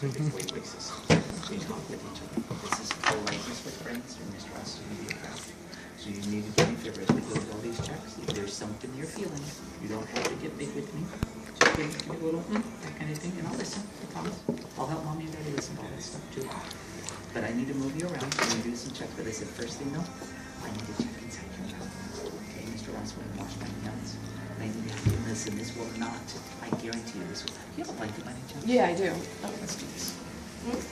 reflexes. We talk with each other. This is politeness with friends, and Mr. Ross is going to be a crowd. So you need to be fair as we go through all these checks. If there's something you're feeling, you don't have to get big with me. Just give me a little, that kind of thing, and I'll listen, I promise. I'll help Mommy and Daddy listen to all that stuff too. But I need to move you around and do some checks. But I said, first thing though, I need to check inside your mouth. Okay, Mr. Ross, when I wash my hands, I need to have you listen. This will not, I guarantee you this will. You have a blanket by any chance? Yeah, I do. Oh, let's do this.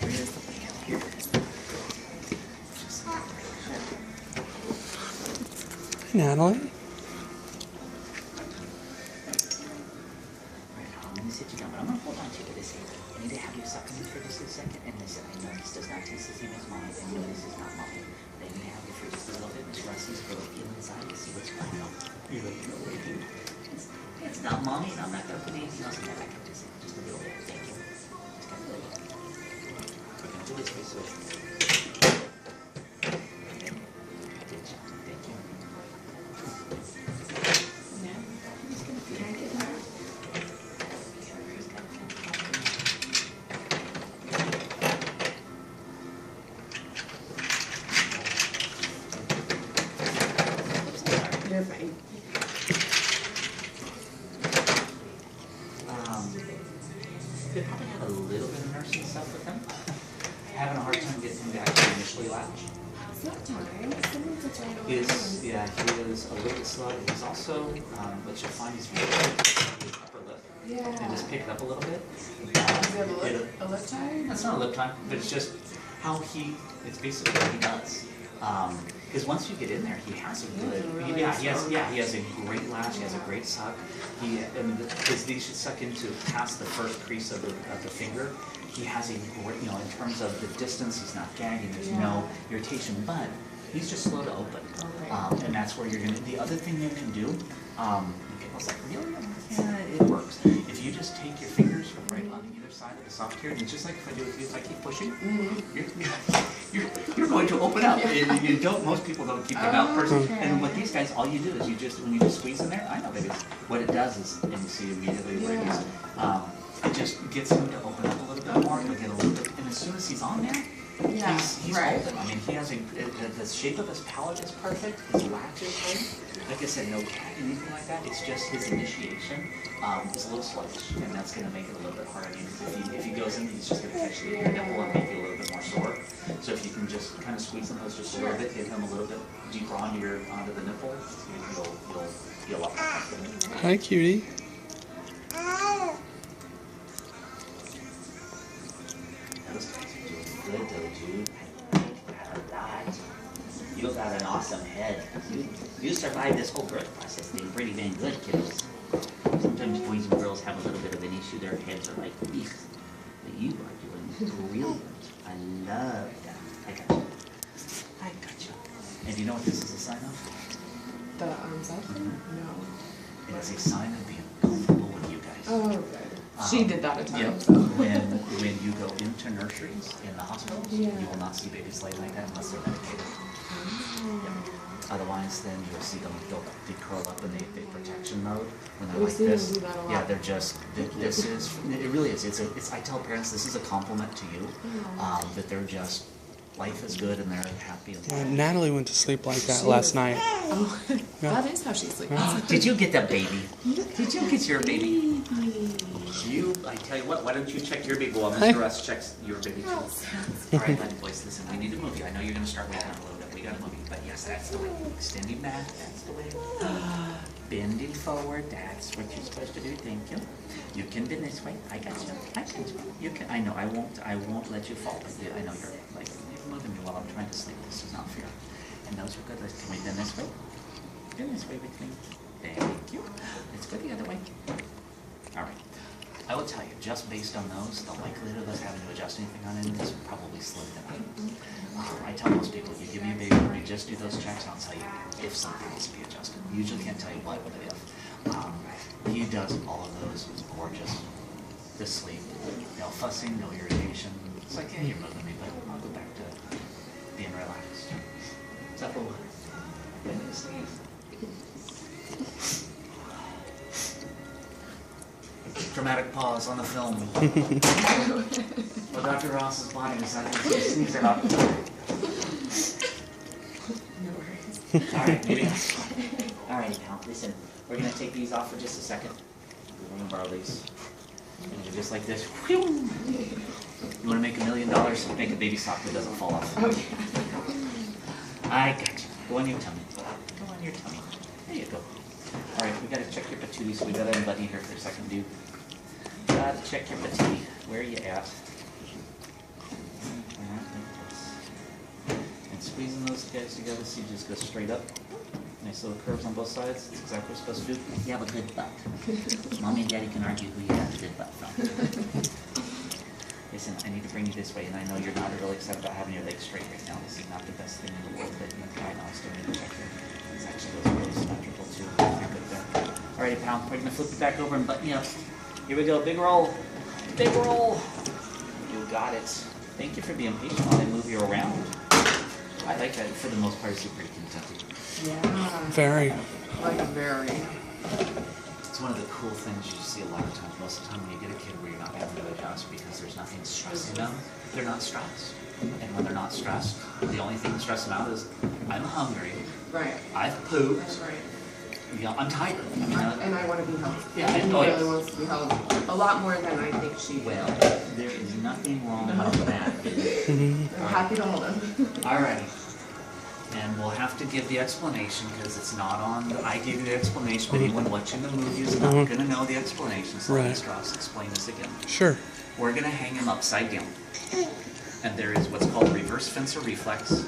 Here's the blanket. Here it is. Just Natalie? right now, I'm going to sit you down, but I'm going to hold on to you for this second. I need to have you suck in for just a second. And listen, I know this does not taste the same as mine. I know this is not mine. But I need to have you for just a little bit. Miss Rusty's going to feel inside to see what's going on. You let me know what you do. It's not Mommy, and I'm not going to put anything else in there. I can just a little bit. Thank you. Just got a little bit. We're going to do this way, so. Good job. Thank you. Now, I'm just going to drag it out. You're fine. They probably have a little bit of nursing stuff with them. Having a hard time getting him to actually initially latch. Sometimes someone puts right over. He is a little bit slow. He's also, what you'll find is his upper lip. Yeah. And just pick it up a little bit. Is it a lip tie? That's not a lip time, but it's just how it's basically what he does. Because once you get in there, he has a good, he has a great latch, he has a great suck. Because these should suck into past the first crease of the finger. He has a great, in terms of the distance, he's not gagging, there's no irritation, but he's just slow to open. Okay. And that's where you're gonna, the other thing you can do, I was like, really? Yeah, it works. If you just take your fingers from right on either side of the soft here, and it's just like if I do with you, if I keep pushing, you're going to open up. And you don't, most people don't keep their mouth first. Okay. And with these guys, all you do is when you just squeeze in there, I know baby, what it does is, and you see immediately where it is, it just gets him to open up a little bit more, he'll get a little bit, and as soon as he's on there, he's right. open. I mean, he has the shape of his palate is perfect, his latch is right. Like I said, no cat, anything like that. It's just his initiation is a little sluggish, and that's going to make it a little bit harder. If he goes in, he's just going to catch the nipple and make you a little bit more sore. So if you can just kind of squeeze the nose just a little bit, hit him a little bit deeper onto the nipple, you'll feel a lot more comfortable. Hi, cutie. Those guys are doing good though, dude. Alright. You got an awesome head. You survived this whole birth process thing pretty dang good, kiddos. Sometimes boys and girls have a little bit of an issue. Their heads are like this. But you are doing brilliant. I love that. I got you. I got you. And do you know what this is a sign of? The arms up? No. It is a sign of being comfortable with you guys. Oh, good. She did that a time. Yep. So. When you go into nurseries in the hospitals, you will not see babies laying like that unless they're medicated. Yep. Otherwise, then you'll see them, they curl up in the protection mode when they're like this. Do that a lot. Yeah, they're just, this is, it really is. I tell parents this is a compliment to you, that they're just, life is good and they're happy. Natalie went to sleep like that last night. Oh, that is how she sleeps. Did you get that baby? Did you get your baby? I tell you what, why don't you check your baby while Mr. Russ checks your baby too. All right, buddy boys, listen, we need to move you. I know you're going to start waking up a little bit. We got to move you, but yes, that's the way. Extending back, that's the way. Bending forward, that's what you're supposed to do. Thank you. You can bend this way. I got you. I got you. You can. I know. I won't let you fall. But I know you're like you're moving me while I'm trying to sleep. This is not fair. And those are good. Can we bend this way? Bend this way with me. Thank you. Let's go the other way. All right. I will tell you, just based on those, the likelihood of us having to adjust anything on any of this is probably slim to none. I tell most people, you give me a baby, you just do those checks, and I'll tell you if something needs to be adjusted. Usually can't tell you what, but if. He does all of those. It's gorgeous. The sleep, no fussing, no irritation. It's like, yeah, you're moving me, but I'll go back to being relaxed. Is that for what? Yeah, Steve. Dramatic pause on the film. Well, Dr. Ross's body decided to sneeze it up. No worries. Alright, maybe. Alright, now, listen. We're going to take these off for just a second. We're going to borrow these. And do just like this. You want to make $1 million? Make a baby sock that doesn't fall off. Okay. I got you. Go on your tummy. Go on your tummy. There you go. Alright, we got to check your patootie, so we got to unbutton you here for a second, dude. Got to check your patootie. Where are you at? And squeezing those guys together so you just go straight up. Nice little curves on both sides. That's exactly what we're supposed to do. You have a good butt. Mommy and Daddy can argue who you have a good butt from. Listen, I need to bring you this way, and I know you're not really excited about having your legs straight right now. This is not the best thing in the world, but you know, try now. Still need to check here. This actually goes really symmetrical too. You're good there. Alrighty, pal. We're gonna flip it back over and button you up. Here we go. Big roll. Big roll. You got it. Thank you for being patient while I move you around. I like that. For the most part, it's pretty contented. Yeah. Very. Like very. It's one of the cool things you see a lot of times. Most of the time when you get a kid where you're not having to adjust because there's nothing stressing them, they're not stressed. And when they're not stressed, the only thing stressing them out is, I'm hungry, Right. I've pooped, That's right. you know, I'm tired. I mean, And I want to be held. Yeah, He oh, really yes. wants to be held a lot more than I think she will. well, there is nothing wrong with that. I'm happy to hold him. Alrighty. And we'll have to give the explanation because it's not on, I gave you the explanation, but anyone watching the movie is not going to know the explanation, so Right. Mr. Ross, explain this again. Sure. We're going to hang him upside down. And there is what's called a reverse fencer reflex,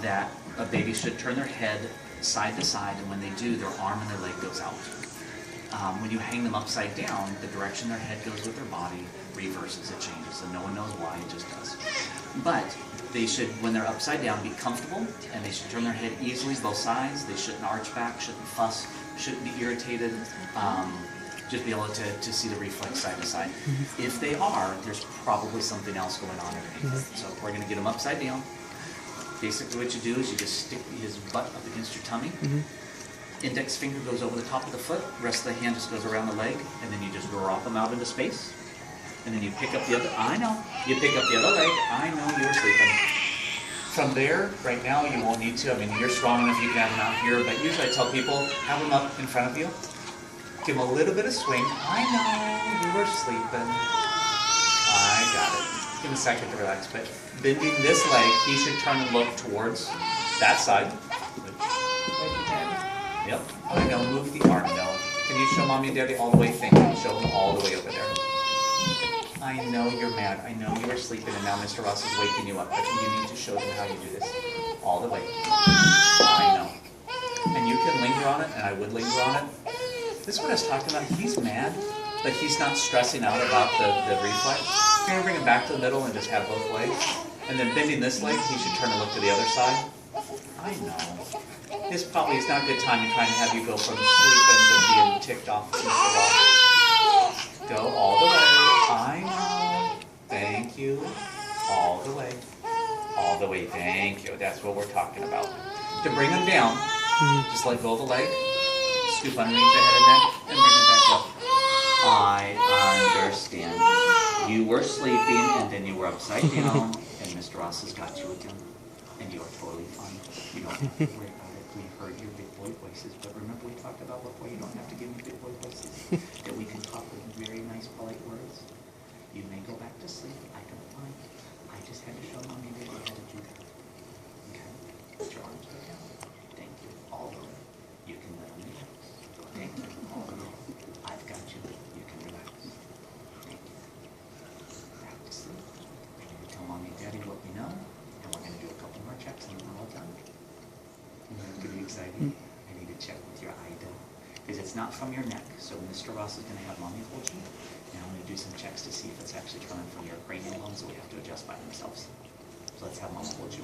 that a baby should turn their head side to side, and when they do, their arm and their leg goes out. When you hang them upside down, the direction their head goes with their body reverses, it changes, and no one knows why, it just does. But they should, when they're upside down, be comfortable, and they should turn their head easily both sides. They shouldn't arch back, shouldn't fuss, shouldn't be irritated. Just be able to see the reflex side to side. If they are, there's probably something else going on underneath. So we're going to get them upside down. Basically what you do is you just stick his butt up against your tummy. Index finger goes over the top of the foot, rest of the hand just goes around the leg, and then you just drop them out into space. And then you pick up the other, I know, you pick up the other leg, I know you're sleeping. From there, right now you won't need to, I mean you're strong enough you can have them out here, but usually I tell people, have them up in front of you, give them a little bit of swing, I know you were sleeping, I got it. Give him a second to relax, but bending this leg, he should turn and look towards that side. Yep, and now move the arm now. Can you show Mommy and Daddy all the way? Thank you. Show them all the way over there. I know you're mad. I know you were sleeping and now Mr. Ross is waking you up. But you need to show them how you do this. All the way. I know. And you can linger on it, and I would linger on it. This is what I was talking about. He's mad, but he's not stressing out about the reflex. You're going to bring him back to the middle and just have both legs. And then bending this leg, he should turn and look to the other side. I know. This probably is not a good time to try and have you go from sleeping to being ticked off with Mr. Ross. Go all the way. I know. Thank you. All the way. All the way. Thank you. That's what we're talking about. To bring them down, just let go of the leg, scoop underneath the head and neck, and bring it back up. I understand. You were sleeping, and then you were upside down, and Mr. Ross has got you again, and you are totally fine. You don't have to worry about it. We heard your big boy voices, but remember we talked about before, you don't have to give me big boy voices, that we can talk with very nice, polite words. You may go back to sleep. I don't mind. I just had to show Mommy and Daddy how to do that. Okay? Put your arms go down. Thank you. All the way. You can let them relax. Thank you. All the way. I've got you. You can relax. Thank you. Back to sleep. We're going to tell Mommy and Daddy what we know, and we're going to do a couple more checks and then we're all done. And then it's going to be exciting. I need to check with your eye down. Because it's not from your neck. So Mr. Ross is going to have Mommy hold you. And I'm going to do some checks to see if it's actually coming from your cranial bones that we have to adjust by themselves. So let's have Mama hold you.